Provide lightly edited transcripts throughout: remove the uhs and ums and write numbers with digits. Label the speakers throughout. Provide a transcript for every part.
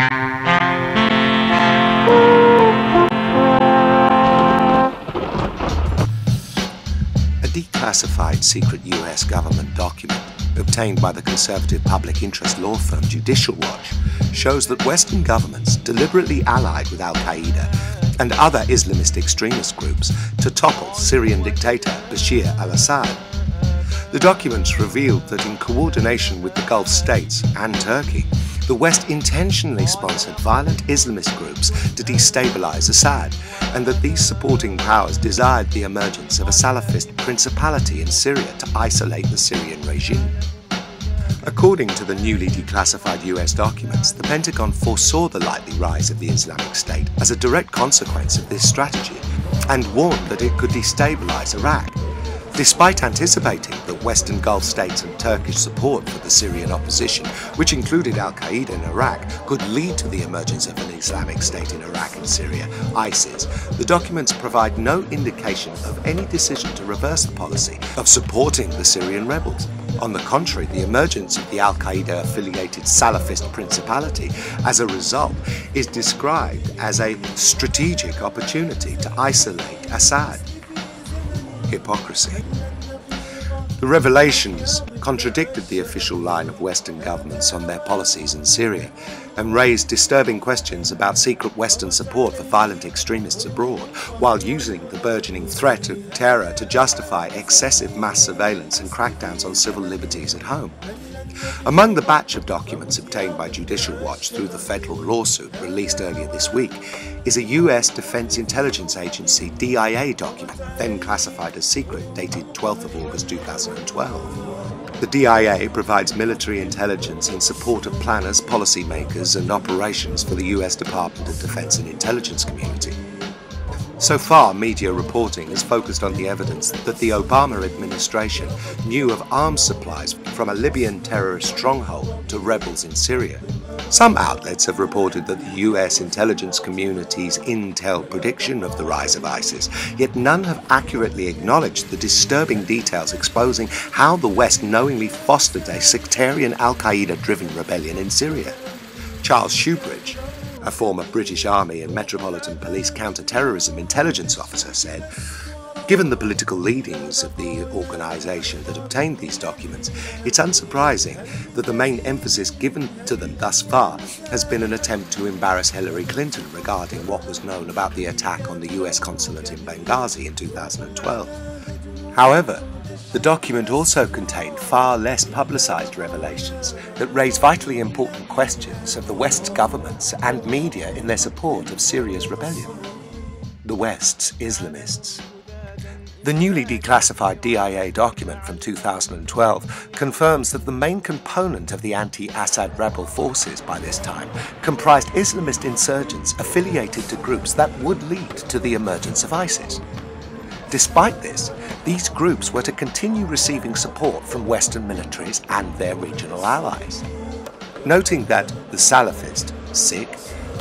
Speaker 1: A declassified secret US government document obtained by the conservative public interest law firm Judicial Watch shows that Western governments deliberately allied with Al-Qaeda and other Islamist extremist groups to topple Syrian dictator Bashar al-Assad. The documents revealed that in coordination with the Gulf states and Turkey, the West intentionally sponsored violent Islamist groups to destabilize Assad, and that these supporting powers desired the emergence of a Salafist principality in Syria to isolate the Syrian regime. According to the newly declassified US documents, the Pentagon foresaw the likely rise of the Islamic State as a direct consequence of this strategy and warned that it could destabilize Iraq. Despite anticipating that Western Gulf states and Turkish support for the Syrian opposition, which included Al-Qaeda in Iraq, could lead to the emergence of an Islamic State in Iraq and Syria, ISIS, the documents provide no indication of any decision to reverse the policy of supporting the Syrian rebels. On the contrary, the emergence of the Al-Qaeda-affiliated Salafist principality, as a result, is described as a strategic opportunity to isolate Assad. Hypocrisy. The revelations contradicted the official line of Western governments on their policies in Syria and raised disturbing questions about secret Western support for violent extremists abroad, while using the burgeoning threat of terror to justify excessive mass surveillance and crackdowns on civil liberties at home. Among the batch of documents obtained by Judicial Watch through the federal lawsuit released earlier this week is a US Defense Intelligence Agency DIA document, then classified as secret, dated 12th of August 2012. The DIA provides military intelligence in support of planners, policymakers, and operations for the US Department of Defense and Intelligence community. So far, media reporting has focused on the evidence that the Obama administration knew of arms supplies from a Libyan terrorist stronghold to rebels in Syria. Some outlets have reported that the US intelligence community's intel prediction of the rise of ISIS, yet none have accurately acknowledged the disturbing details exposing how the West knowingly fostered a sectarian Al-Qaeda-driven rebellion in Syria. Charles Shoebridge, a former British Army and Metropolitan Police counter-terrorism intelligence officer, said, "Given the political leanings of the organisation that obtained these documents, it's unsurprising that the main emphasis given to them thus far has been an attempt to embarrass Hillary Clinton regarding what was known about the attack on the US consulate in Benghazi in 2012. However, the document also contained far less publicised revelations that raise vitally important questions of the West's governments and media in their support of Syria's rebellion. The West's Islamists. The newly declassified DIA document from 2012 confirms that the main component of the anti-Assad rebel forces by this time comprised Islamist insurgents affiliated to groups that would lead to the emergence of ISIS. Despite this, these groups were to continue receiving support from Western militaries and their regional allies. Noting that the Salafist, SIK,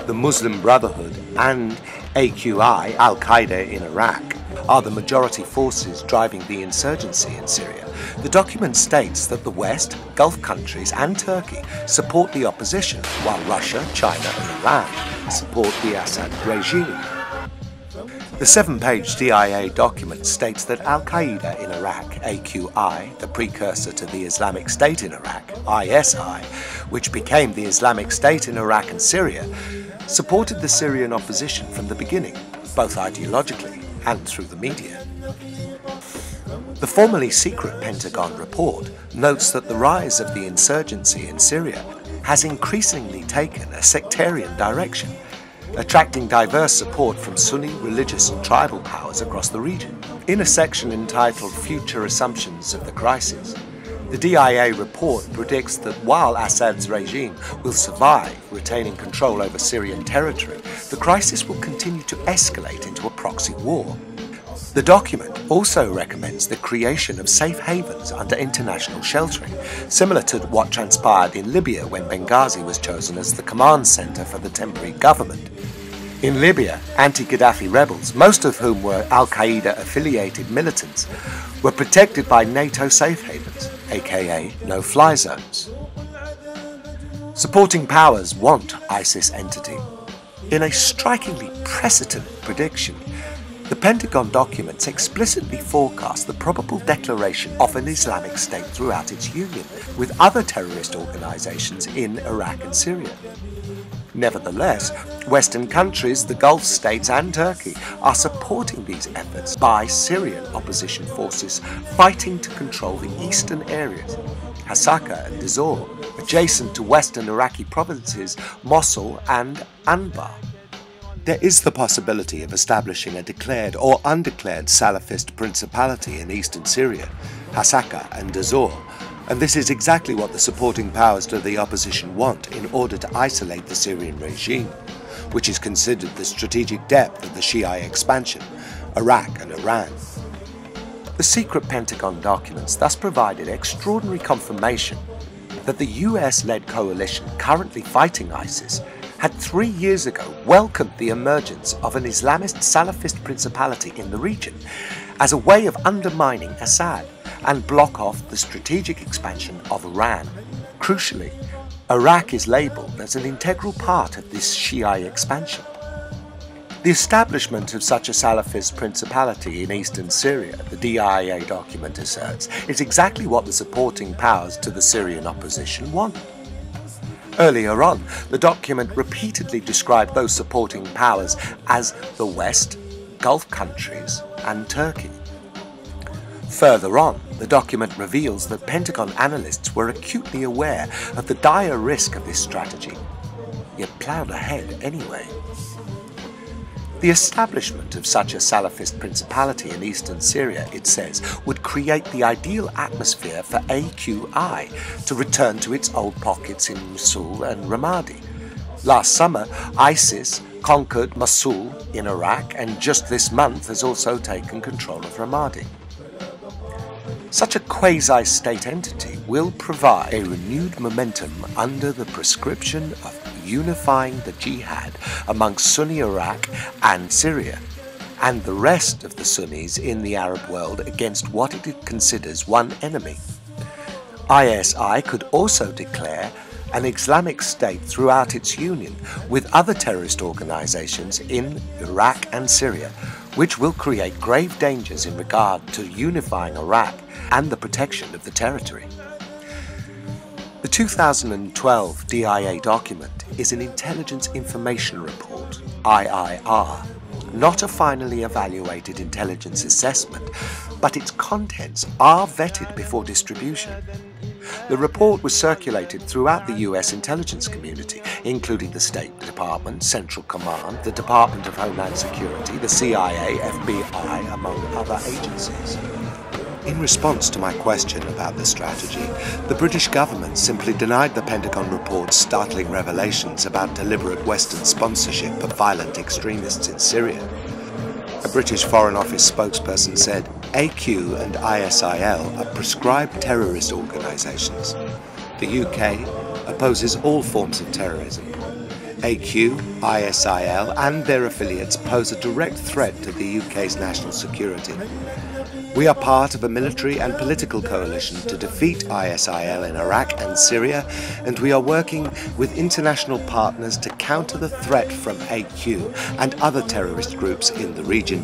Speaker 1: the Muslim Brotherhood and AQI, Al-Qaeda in Iraq, are the majority forces driving the insurgency in Syria, the document states that the West, Gulf countries and Turkey support the opposition, while Russia, China and Iran support the Assad regime. The 7-page DIA document states that Al-Qaeda in Iraq, AQI, the precursor to the Islamic State in Iraq, ISI, which became the Islamic State in Iraq and Syria, supported the Syrian opposition from the beginning, both ideologically and through the media. The formerly secret Pentagon report notes that the rise of the insurgency in Syria has increasingly taken a sectarian direction, attracting diverse support from Sunni, religious and tribal powers across the region. In a section entitled Future Assumptions of the Crisis, the DIA report predicts that while Assad's regime will survive retaining control over Syrian territory, the crisis will continue to escalate into a proxy war. The document also recommends the creation of safe havens under international sheltering, similar to what transpired in Libya when Benghazi was chosen as the command centre for the temporary government. In Libya, anti-Gaddafi rebels, most of whom were Al-Qaeda-affiliated militants, were protected by NATO safe havens, aka no-fly zones. Supporting powers want ISIS entity. In a strikingly prescient prediction, the Pentagon documents explicitly forecast the probable declaration of an Islamic State throughout its union with other terrorist organizations in Iraq and Syria. Nevertheless, Western countries, the Gulf states and Turkey are supporting these efforts by Syrian opposition forces fighting to control the eastern areas, Hasaka and Dizor, adjacent to western Iraqi provinces Mosul and Anbar. There is the possibility of establishing a declared or undeclared Salafist principality in eastern Syria, Hasaka and Dizor, and this is exactly what the supporting powers to the opposition want in order to isolate the Syrian regime, which is considered the strategic depth of the Shia expansion, Iraq and Iran. The secret Pentagon documents thus provided extraordinary confirmation that the US-led coalition currently fighting ISIS had 3 years ago welcomed the emergence of an Islamist Salafist principality in the region as a way of undermining Assad and block off the strategic expansion of Iran. Crucially, Iraq is labelled as an integral part of this Shia expansion. The establishment of such a Salafist principality in eastern Syria, the DIA document asserts, is exactly what the supporting powers to the Syrian opposition want. Earlier on, the document repeatedly described those supporting powers as the West, Gulf countries, and Turkey. Further on, the document reveals that Pentagon analysts were acutely aware of the dire risk of this strategy, yet ploughed ahead anyway. The establishment of such a Salafist principality in eastern Syria, it says, would create the ideal atmosphere for AQI to return to its old pockets in Mosul and Ramadi. Last summer, ISIS conquered Mosul in Iraq and just this month has also taken control of Ramadi. Such a quasi-state entity will provide a renewed momentum under the prescription of unifying the jihad amongst Sunni Iraq and Syria, and the rest of the Sunnis in the Arab world against what it considers one enemy. ISI could also declare an Islamic State throughout its union with other terrorist organizations in Iraq and Syria, which will create grave dangers in regard to unifying Iraq and the protection of the territory. The 2012 DIA document is an Intelligence Information Report, IIR, not a finally evaluated intelligence assessment, but its contents are vetted before distribution. The report was circulated throughout the US intelligence community, including the State Department, Central Command, the Department of Homeland Security, the CIA, FBI, among other agencies. In response to my question about the strategy, the British government simply denied the Pentagon report's startling revelations about deliberate Western sponsorship of violent extremists in Syria. A British Foreign Office spokesperson said, AQ and ISIL are prescribed terrorist organisations. The UK opposes all forms of terrorism. AQ, ISIL and their affiliates pose a direct threat to the UK's national security. We are part of a military and political coalition to defeat ISIL in Iraq and Syria, and we are working with international partners to counter the threat from AQ and other terrorist groups in the region.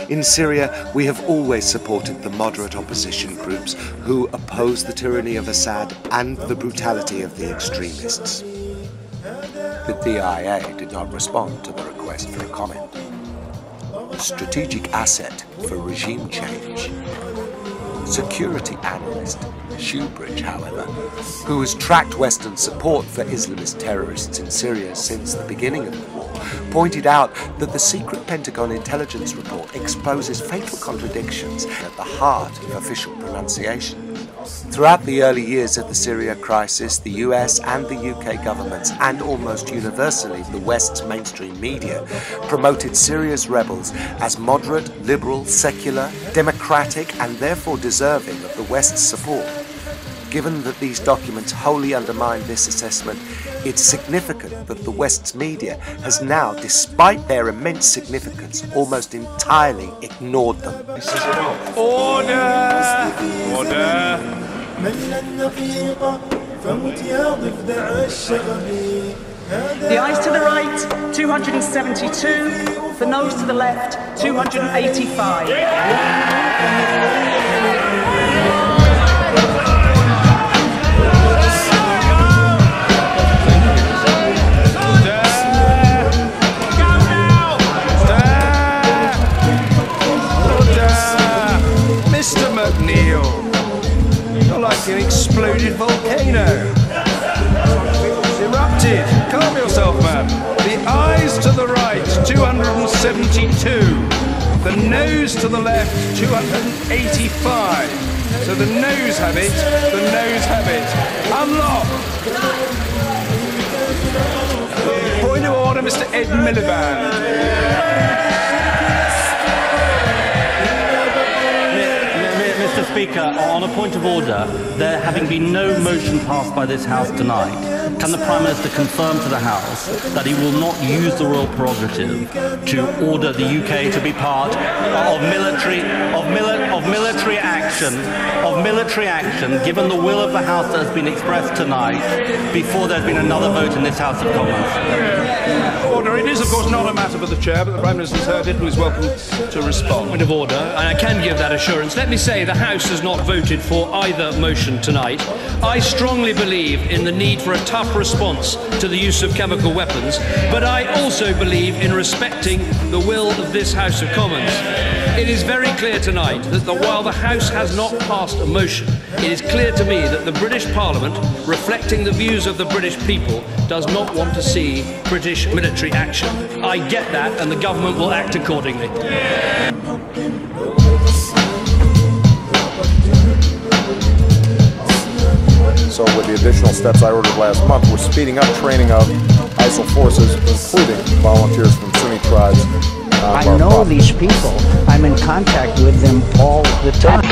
Speaker 1: In Syria, we have always supported the moderate opposition groups who oppose the tyranny of Assad and the brutality of the extremists. The DIA did not respond to the request for a comment. Strategic asset for regime change. Security analyst Shoebridge, however, who has tracked Western support for Islamist terrorists in Syria since the beginning of the war, pointed out that the secret Pentagon intelligence report exposes fatal contradictions at the heart of official pronunciation. Throughout the early years of the Syria crisis, the US and the UK governments, and almost universally the West's mainstream media, promoted Syria's rebels as moderate, liberal, secular, democratic, and therefore deserving of the West's support. Given that these documents wholly undermine this assessment, it's significant that the West's media has now, despite their immense significance, almost entirely ignored them.
Speaker 2: Order! Order! The ayes to the right, 272. The noes to the left, 285.
Speaker 3: Mr. McNeil, you're like an exploded volcano. It's erupted. Calm yourself, man. The ayes to the right, 272. The noes to the left, 285. So the noes have it, the noes have it. Unlock! Point of order, Mr. Ed Miliband.
Speaker 4: Mr. Speaker, on a point of order, there having been no motion passed by this House tonight, can the Prime Minister confirm to the House that he will not use the royal prerogative to order the UK to be part of military action, given the will of the House that has been expressed tonight, before there's been another vote in this House of Commons?
Speaker 3: Order. It is, of course, not a matter for the Chair, but the Prime Minister has heard it and is welcome to respond.
Speaker 5: Point of order, and I can give that assurance. Let me say the House has not voted for either motion tonight. I strongly believe in the need for a tough response to the use of chemical weapons, but I also believe in respecting the will of this House of Commons. It is very clear tonight that while the House has not passed a motion, it is clear to me that the British Parliament, reflecting the views of the British people, does not want to see British military action. I get that, and the government will act accordingly.
Speaker 6: So with the additional steps I ordered last month, we're speeding up training of ISIL forces, including volunteers from Sunni tribes.
Speaker 7: I know these people. I'm in contact with them all the time.